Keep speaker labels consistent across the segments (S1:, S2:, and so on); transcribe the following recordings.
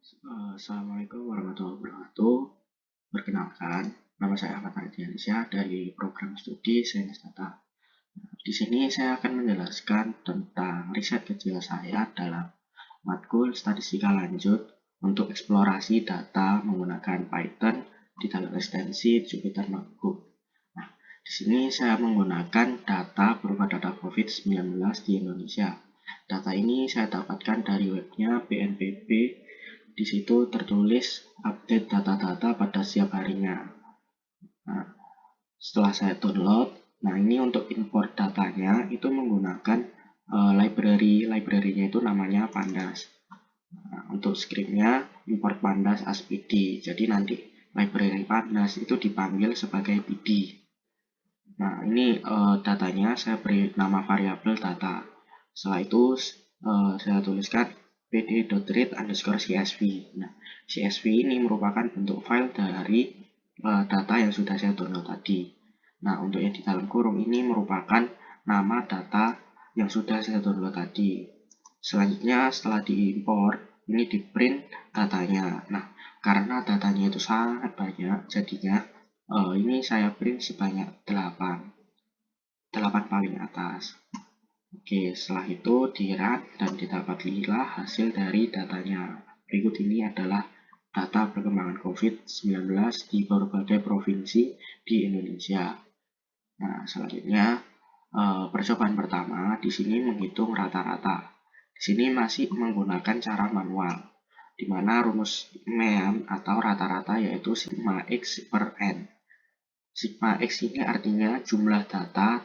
S1: Assalamualaikum warahmatullahi wabarakatuh. Perkenalkan, nama saya Ahmad Ardiansyah dari program studi Sains Data. Di sini saya akan menjelaskan tentang riset kecil saya dalam matkul statistika lanjut untuk eksplorasi data menggunakan Python di dalam ekstensi Jupyter Notebook. Nah, di sini saya menggunakan data berupa data COVID-19 di Indonesia. Data ini saya dapatkan dari webnya BNPB. Di situ tertulis update data-data pada setiap harinya. Nah, setelah saya download, nah ini untuk import datanya itu menggunakan library-nya itu namanya Pandas. Nah, untuk scriptnya import Pandas as PD. Jadi nanti library Pandas itu dipanggil sebagai PD. Nah, ini datanya saya beri nama variabel data. Setelah itu saya tuliskan pd.read_csv. Nah, csv ini merupakan bentuk file dari data yang sudah saya download tadi. Nah, untuk yang di dalam kurung ini merupakan nama data yang sudah saya download tadi. Selanjutnya setelah diimport, ini di print datanya. Nah, karena datanya itu sangat banyak, jadinya ini saya print sebanyak 8 paling atas. Oke, setelah itu di-run dan didapatilah hasil dari datanya. Berikut ini adalah data perkembangan COVID-19 di berbagai provinsi di Indonesia. Nah, selanjutnya percobaan pertama di sini menghitung rata-rata. Di sini masih menggunakan cara manual, di mana rumus mean atau rata-rata yaitu sigma x per n. Sigma x ini artinya jumlah data,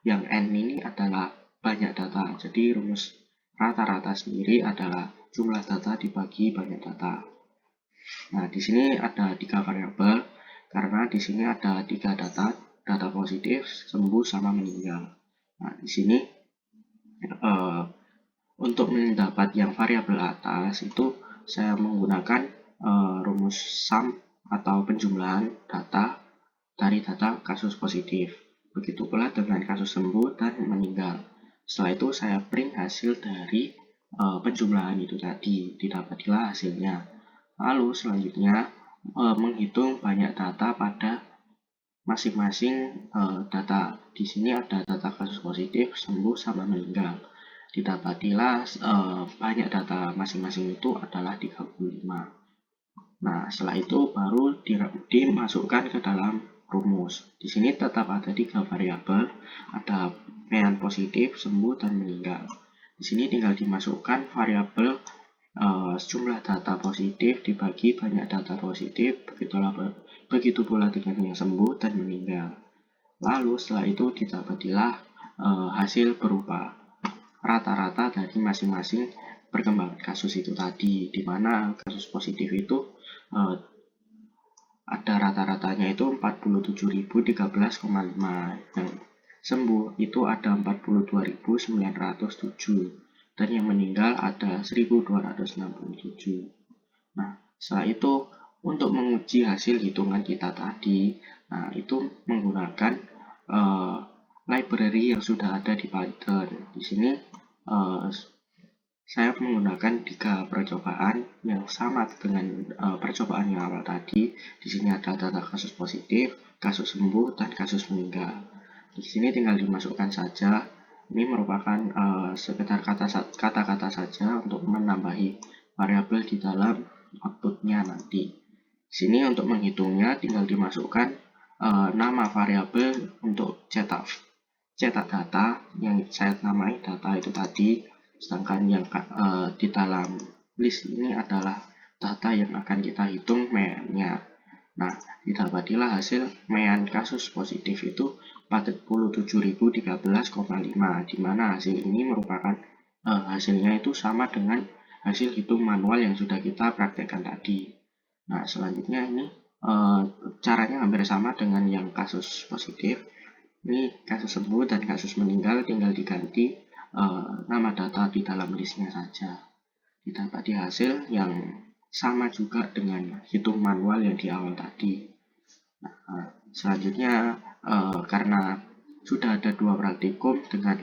S1: yang n ini adalah banyak data. Jadi rumus rata-rata sendiri adalah jumlah data dibagi banyak data. Nah, di sini ada 3 variabel karena di sini ada 3 data positif, sembuh sama meninggal. Nah, di sini untuk mendapat yang variabel atas itu saya menggunakan rumus sum atau penjumlahan data dari data kasus positif. Begitu pula dengan kasus sembuh dan meninggal. Setelah itu saya print hasil dari penjumlahan itu tadi, didapatilah hasilnya. Lalu selanjutnya menghitung banyak data pada masing-masing data. Di sini ada data kasus positif, sembuh, sama meninggal. Didapatilah banyak data masing-masing itu adalah 35. Nah, setelah itu baru dimasukkan ke dalam rumus. Di sini tetap ada 3 variabel, ada mean positif, sembuh, dan meninggal. Di sini tinggal dimasukkan variabel jumlah data positif dibagi banyak data positif, begitu pula dengan yang sembuh dan meninggal. Lalu setelah itu didapatilah hasil berupa rata-rata dari masing-masing perkembangan kasus itu tadi, di mana kasus positif itu ada rata-ratanya itu 47.013,5, yang sembuh itu ada 42.907, dan yang meninggal ada 1.267. Nah, setelah itu untuk menguji hasil hitungan kita tadi, nah itu menggunakan library yang sudah ada di Python. Di sini saya menggunakan 3 percobaan yang sama dengan percobaan yang awal tadi. Di sini ada data kasus positif, kasus sembuh, dan kasus meninggal. Di sini tinggal dimasukkan saja. Ini merupakan sekedar kata-kata saja untuk menambahi variabel di dalam outputnya nanti. Di sini untuk menghitungnya tinggal dimasukkan nama variabel untuk cetak data yang saya namai data itu tadi. Sedangkan yang di dalam list ini adalah data yang akan kita hitung mean-nya. Nah, didapatilah hasil mean kasus positif itu 47.013,5, di mana hasil ini merupakan hasilnya itu sama dengan hasil hitung manual yang sudah kita praktekkan tadi. Nah, selanjutnya ini caranya hampir sama dengan yang kasus positif. Ini kasus sembuh dan kasus meninggal tinggal diganti nama data di dalam listnya saja. Didapati hasil yang sama juga dengan hitung manual yang di awal tadi. Nah, selanjutnya karena sudah ada 2 praktikum dengan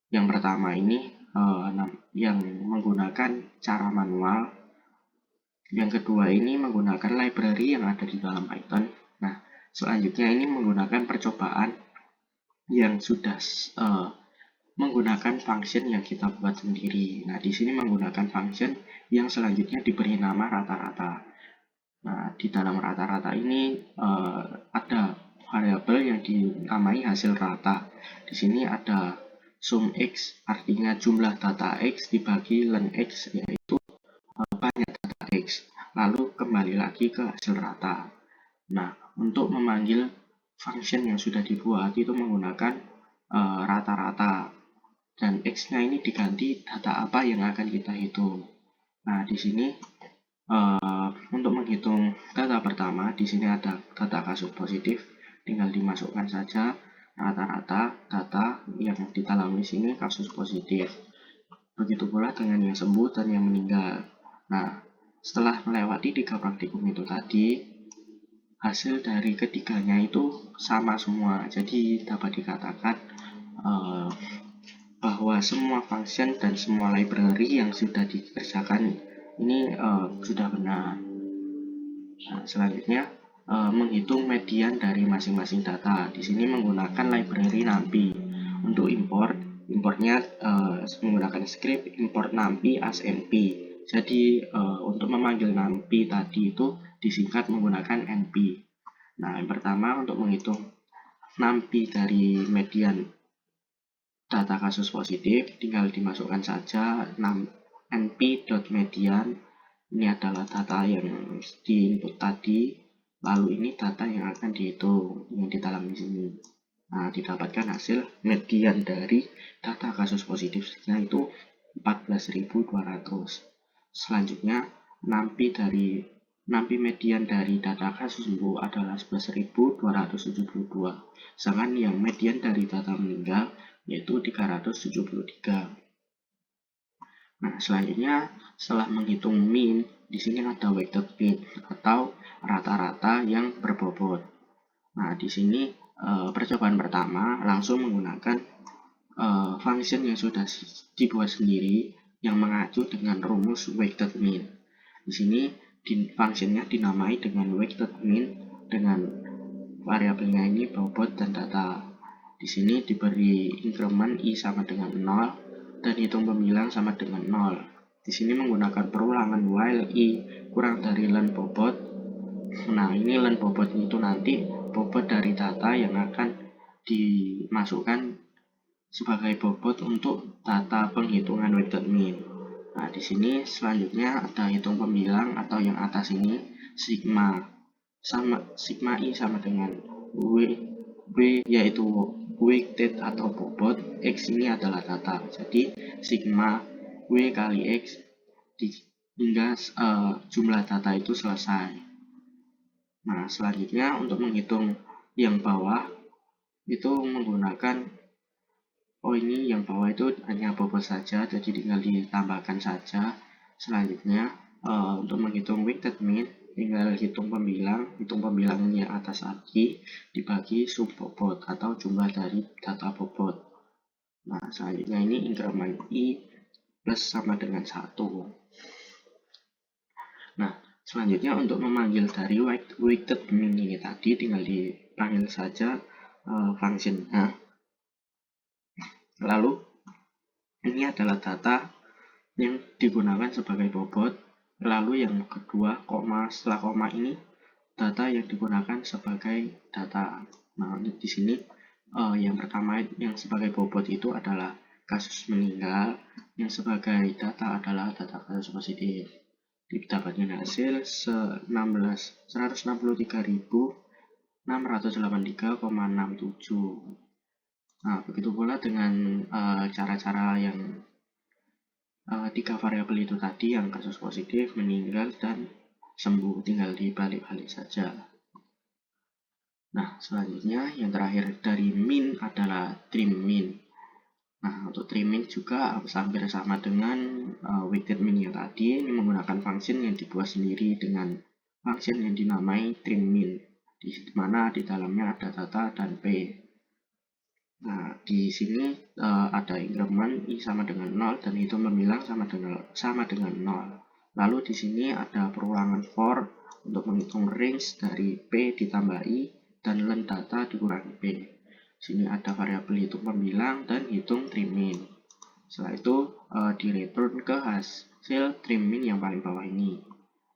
S1: yang pertama ini yang menggunakan cara manual, Yang kedua ini menggunakan library yang ada di dalam Python. Nah, selanjutnya ini menggunakan percobaan yang sudah menggunakan function yang kita buat sendiri. Nah, di sini menggunakan function yang selanjutnya diberi nama rata-rata. Nah, di dalam rata-rata ini ada variabel yang dinamai hasil rata. Di sini ada sum x, artinya jumlah data x dibagi len x, yaitu banyak data x. Lalu kembali lagi ke hasil rata. Nah, untuk memanggil function yang sudah dibuat itu menggunakan rata-rata, dan x-nya ini diganti data apa yang akan kita hitung. Nah, di sini untuk menghitung data pertama, di sini ada data kasus positif, tinggal dimasukkan saja rata-rata data yang di dalam list ini kasus positif. Begitu pula dengan yang sembuh dan yang meninggal. Nah, setelah melewati 3 praktikum itu tadi, hasil dari ketiganya itu sama semua. Jadi dapat dikatakan bahwa semua function dan semua library yang sudah dikerjakan ini sudah benar. Nah, selanjutnya menghitung median dari masing-masing data. Di sini menggunakan library NumPy. Untuk importnya menggunakan script import NumPy as np. Jadi untuk memanggil NumPy tadi itu disingkat menggunakan np. Nah, yang pertama untuk menghitung NumPy dari median data kasus positif, tinggal dimasukkan saja np.median. Ini adalah data yang diinput tadi, lalu ini data yang akan dihitung yang di dalam di sini. Nah, didapatkan hasil median dari data kasus positifnya itu 14.200. Selanjutnya, NumPy median dari data kasus sembuh adalah 11.272. Sedangkan yang median dari data meninggal yaitu 373. Nah, selanjutnya setelah menghitung mean, di sini ada weighted mean atau rata-rata yang berbobot. Nah, di sini percobaan pertama langsung menggunakan function yang sudah dibuat sendiri yang mengacu dengan rumus weighted mean. Di sini functionnya dinamai dengan weighted mean dengan variabelnya ini bobot dan data. Di sini diberi increment i sama dengan 0 dan hitung pembilang sama dengan 0. Di sini menggunakan perulangan while i kurang dari len bobot. Nah, ini len bobot itu nanti bobot dari data yang akan dimasukkan sebagai bobot untuk data penghitungan weighted mean. Nah, di sini selanjutnya ada hitung pembilang atau yang atas ini sigma i sama dengan w yaitu weighted atau bobot, x ini adalah data. Jadi sigma w kali x hingga jumlah data itu selesai. Nah, selanjutnya untuk menghitung yang bawah itu menggunakan ini yang bawah itu hanya bobot saja, jadi tinggal ditambahkan saja. Selanjutnya untuk menghitung weighted mean tinggal hitung pembilang yang atas lagi dibagi sum bobot atau jumlah dari data bobot. Nah, selanjutnya ini increment i plus sama dengan 1. Nah, selanjutnya untuk memanggil dari weighted mean ini tadi tinggal dipanggil saja functionnya. Lalu ini adalah data yang digunakan sebagai bobot. Lalu yang kedua, setelah koma ini data yang digunakan sebagai data. Nah, di sini yang pertama yang sebagai bobot itu adalah kasus meninggal, yang sebagai data adalah data kasus positif. Didapatkan hasil 163.683,67. Nah, begitu pula dengan cara-cara yang 3 variabel itu tadi, yang kasus positif, meninggal, dan sembuh, tinggal dibalik-balik saja. Nah, selanjutnya yang terakhir dari mean adalah trim mean. Nah, untuk trim mean juga hampir sama dengan weighted mean yang tadi. Ini menggunakan function yang dibuat sendiri dengan function yang dinamai trim mean, di mana di dalamnya ada data dan p. Nah, di sini ada increment i sama dengan 0 dan hitung pembilang sama dengan 0. Lalu di sini ada perulangan for untuk menghitung range dari P ditambah I dan len data dikurangi P. Di sini ada variabel hitung pembilang dan hitung trim min. Setelah itu direturn ke hasil trim min yang paling bawah ini.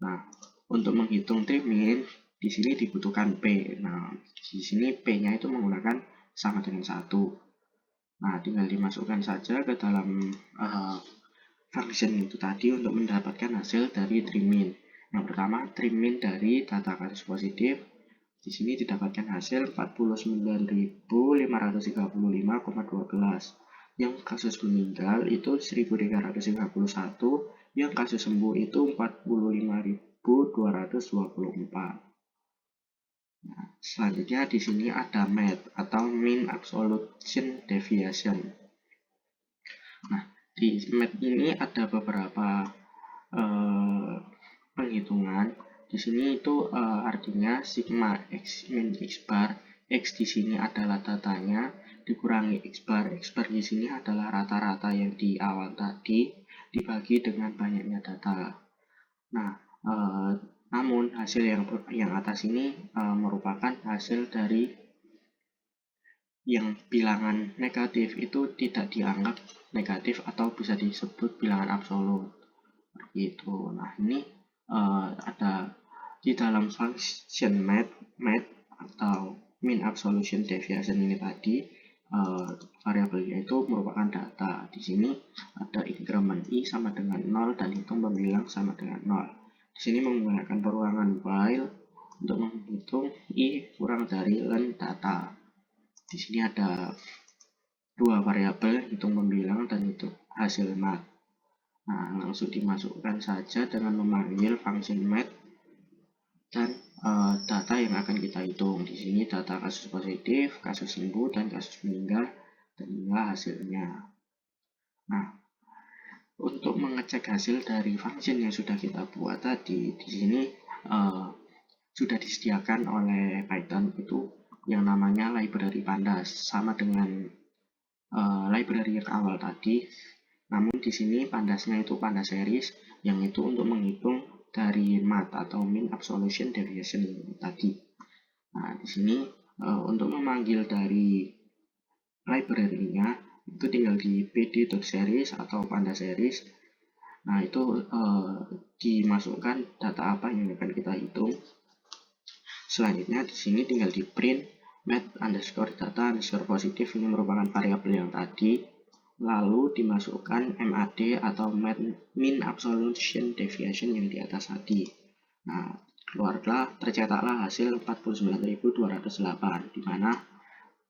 S1: Nah, untuk menghitung trim min di sini dibutuhkan P. Nah, di sini P-nya itu menggunakan sama dengan 1. Nah, tinggal dimasukkan saja ke dalam function itu tadi untuk mendapatkan hasil dari trim min. Yang pertama, trim min dari data kasus positif. Di sini didapatkan hasil 49.535,12. Yang kasus meninggal itu 1.331, yang kasus sembuh itu 45.224. Nah, selanjutnya di sini ada MAD atau Mean Absolution Deviation. Nah, di MAD ini ada beberapa penghitungan. Di sini itu artinya sigma x min x bar. X di sini adalah datanya dikurangi x bar. X bar di sini adalah rata-rata yang di awal tadi dibagi dengan banyaknya data. Nah, namun hasil yang atas ini merupakan hasil dari yang bilangan negatif itu tidak dianggap negatif atau bisa disebut bilangan absolut. Gitu. Nah, ini ada di dalam function math atau mean absolution deviation ini tadi, variabelnya itu merupakan data. Di sini ada increment I sama dengan 0 dan hitung pembilang sama dengan 0. Di sini menggunakan perulangan while untuk menghitung I kurang dari len data. Di sini ada dua variabel, hitung pembilang dan hitung hasil math. Nah, langsung dimasukkan saja dengan memanggil function math dan data yang akan kita hitung. Di sini data kasus positif, kasus sembuh, dan kasus meninggal, dan inilah hasilnya. Nah, untuk mengecek hasil dari function yang sudah kita buat tadi, di sini sudah disediakan oleh Python itu yang namanya library pandas, sama dengan library yang awal tadi. Namun di sini pandasnya itu pandas series, yang itu untuk menghitung dari MAD atau mean absolution deviation tadi. Nah, di sini untuk memanggil dari library-nya itu tinggal di pd.series atau pandas series. Nah, itu dimasukkan data apa yang akan kita hitung. Selanjutnya di sini tinggal di print math underscore data underscore positif, ini merupakan variabel yang tadi. Lalu dimasukkan MAD atau mean absolution deviation yang di atas tadi. Nah, tercetaklah hasil 49.208, di mana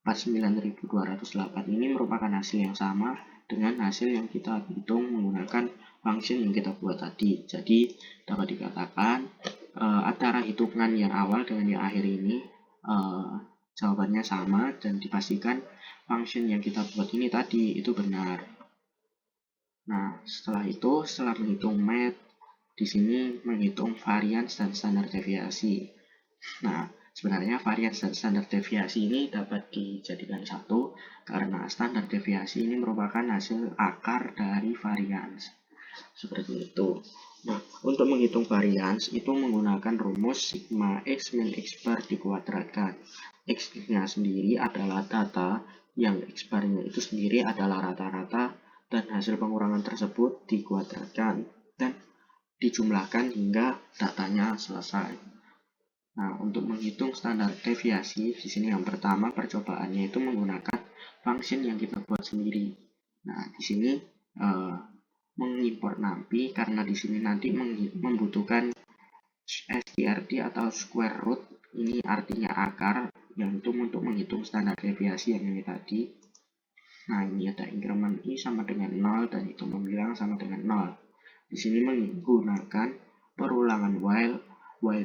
S1: 49.208 ini merupakan hasil yang sama dengan hasil yang kita hitung menggunakan function yang kita buat tadi. Jadi dapat dikatakan antara hitungan yang awal dengan yang akhir ini jawabannya sama, dan dipastikan function yang kita buat ini tadi itu benar. Nah, setelah menghitung math, di sini menghitung variance dan standar deviasi. Nah, sebenarnya variance dan standar deviasi ini dapat dijadikan satu karena standar deviasi ini merupakan hasil akar dari variance. Seperti itu. Nah, untuk menghitung variance itu menggunakan rumus sigma x min x bar dikuadratkan. X-nya sendiri adalah data, yang X bar-nya itu sendiri adalah rata-rata, dan hasil pengurangan tersebut dikuadratkan dan dijumlahkan hingga datanya selesai. Nah, untuk menghitung standar deviasi, di sini yang pertama percobaannya itu menggunakan function yang kita buat sendiri. Nah, di sini mengimport NumPy karena di sini nanti membutuhkan STRD atau square root, ini artinya akar, yang itu untuk menghitung standar deviasi yang ini tadi. Nah, ini ada increment I sama dengan 0 dan hitung pembilang sama dengan 0. Di sini menggunakan perulangan while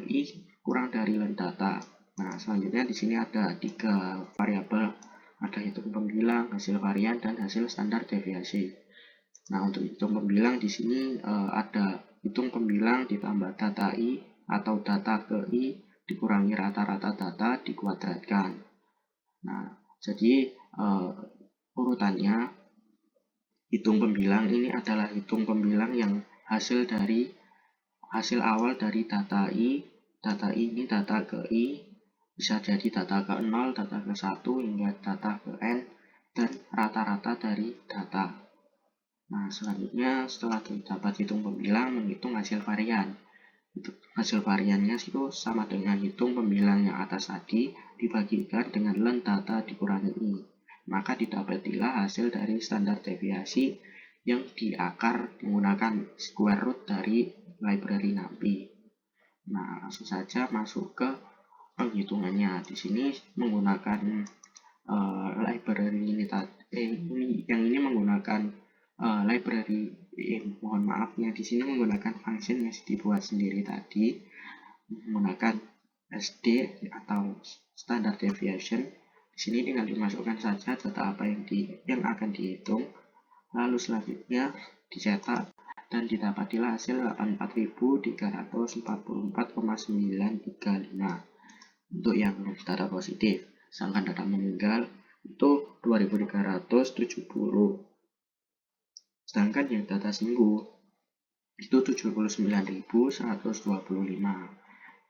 S1: I kurang dari len data. Nah, selanjutnya di sini ada 3 variabel, ada hitung pembilang, hasil varian, dan hasil standar deviasi. Nah, untuk hitung pembilang di sini ada hitung pembilang ditambah data I atau data ke I dikurangi rata-rata data dikuadratkan. Nah, jadi urutannya hitung pembilang ini adalah hitung pembilang yang hasil dari hasil awal dari data I. Data ini data ke I, bisa jadi data ke 0, data ke 1, hingga data ke N, dan rata-rata dari data. Nah, selanjutnya setelah dapat hitung pembilang, menghitung hasil varian. Hasil variannya itu sama dengan hitung pembilang yang atas tadi dibagikan dengan len data dikurangi I. Maka didapatilah hasil dari standar deviasi yang diakar menggunakan square root dari library NumPy. Nah, langsung saja masuk ke penghitungannya. Di sini menggunakan library ini yang ini menggunakan library mohon maafnya di sini menggunakan function yang dibuat sendiri tadi, menggunakan SD atau standard deviation. Di sini tinggal dimasukkan saja data apa yang akan dihitung, lalu selanjutnya dicetak dan didapatilah hasil 84.344,935 untuk yang data positif. Sedangkan data meninggal itu 2370. Sedangkan yang data sembuh itu 79.125.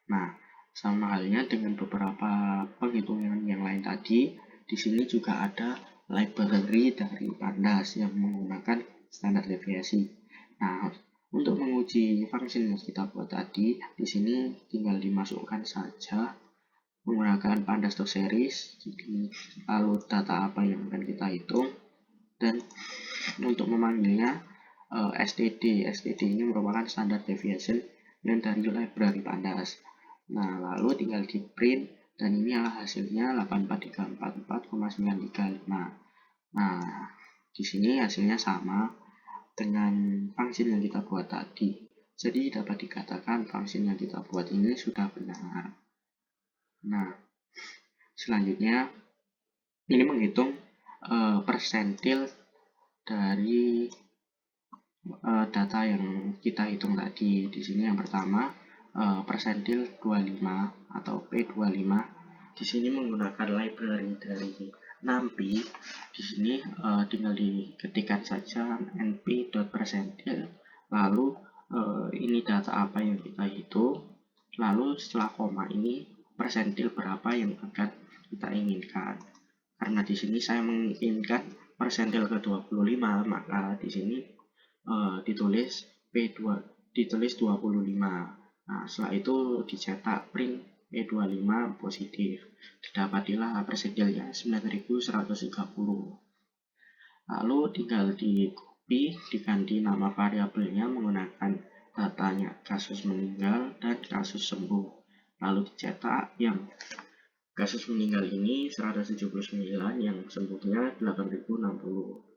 S1: Nah, sama halnya dengan beberapa penghitungan yang lain tadi, di sini juga ada library dari Pandas yang menggunakan standar deviasi. Nah, untuk menguji function yang kita buat tadi, di sini tinggal dimasukkan saja menggunakan pandas.series, lalu data apa yang akan kita hitung, dan untuk memanggilnya std. std ini merupakan standard deviation yang dari library Pandas. Nah, lalu tinggal di print dan ini adalah hasilnya 84.344,935. Nah, di sini hasilnya sama dengan function yang kita buat tadi. Jadi dapat dikatakan function yang kita buat ini sudah benar. Nah, selanjutnya ini menghitung persentil dari data yang kita hitung tadi. Di sini yang pertama persentil 25 atau P25. Di sini menggunakan library dari NumPy. Di sini tinggal diketikkan saja np.persentil, lalu ini data apa yang kita hitung, lalu setelah koma ini persentil berapa yang akan kita inginkan. Karena di sini saya menginginkan persentil ke 25, maka di sini ditulis P2 ditulis 25. Nah, setelah itu dicetak print P25 positif. Didapatilah persentilnya 9130. Lalu tinggal di copy, diganti nama variabelnya menggunakan datanya kasus meninggal dan kasus sembuh. Lalu dicetak yang kasus meninggal ini 179, yang sembuhnya 8060.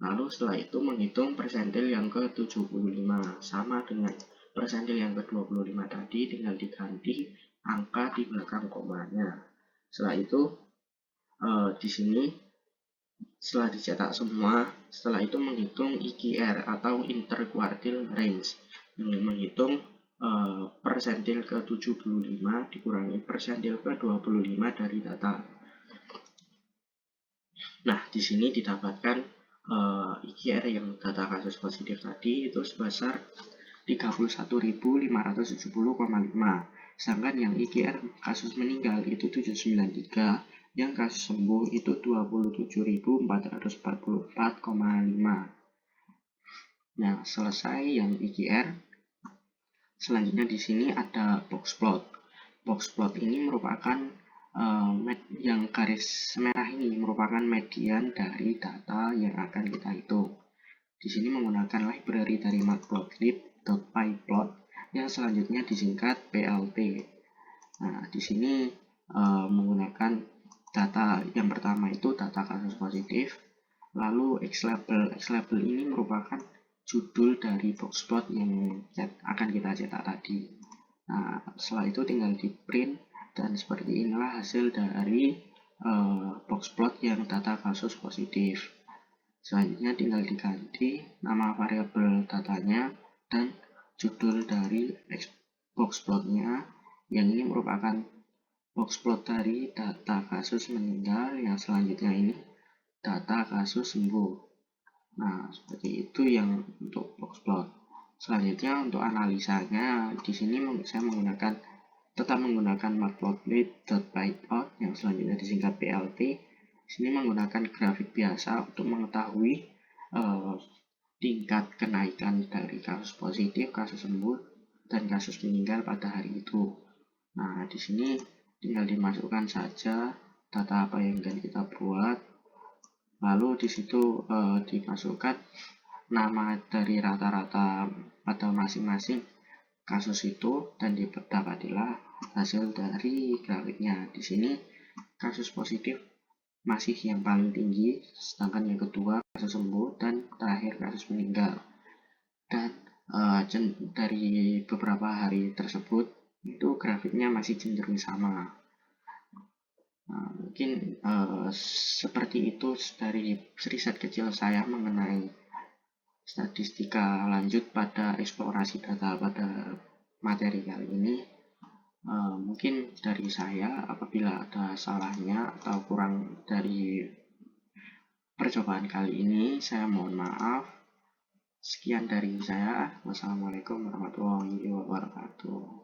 S1: Lalu setelah itu menghitung persentil yang ke-75, sama dengan persentil yang ke-25 tadi, tinggal diganti angka di belakang komanya. Setelah itu di sini setelah dicetak semua, setelah itu menghitung IQR atau interquartile range, yang menghitung persentil ke-75 dikurangi persentil ke-25 dari data. Nah, di sini didapatkan IQR yang data kasus positif tadi itu sebesar 31.570,5. Sedangkan yang IQR kasus meninggal itu 793, yang kasus sembuh itu 27.444,5. Nah, selesai yang IQR. Selanjutnya di sini ada box plot. Box plot ini merupakan yang garis merah ini merupakan median dari data yang akan kita hitung. Di sini menggunakan library dari matplotlib.pyplot yang selanjutnya disingkat PLT. Nah, di sini menggunakan data yang pertama itu data kasus positif, lalu xlabel. Xlabel ini merupakan judul dari box plot yang akan kita cetak tadi. Nah, setelah itu tinggal di print dan seperti inilah hasil dari box plot yang data kasus positif. Selanjutnya tinggal diganti nama variabel datanya dan judul dari box plotnya, yang ini merupakan box plot dari data kasus meninggal, yang selanjutnya ini data kasus sembuh. Nah, seperti itu yang untuk box plot. Selanjutnya untuk analisanya, di sini saya tetap menggunakan matplotlib.python yang selanjutnya disingkat PLT. Di sini menggunakan grafik biasa untuk mengetahui tingkat kenaikan dari kasus positif, kasus sembuh, dan kasus meninggal pada hari itu. Nah, di sini tinggal dimasukkan saja data apa yang akan kita buat, lalu di situ dimasukkan nama dari rata-rata pada masing-masing kasus itu, dan didapatilah hasil dari grafiknya. Di sini kasus positif masih yang paling tinggi, sedangkan yang kedua kasus sembuh, dan terakhir kasus meninggal. Dan dari beberapa hari tersebut itu grafiknya masih cenderung sama. Nah, mungkin seperti itu dari riset kecil saya mengenai statistika lanjut pada eksplorasi data pada materi kali ini. Mungkin dari saya, apabila ada salahnya atau kurang dari percobaan kali ini, saya mohon maaf. Sekian dari saya. Wassalamualaikum warahmatullahi wabarakatuh.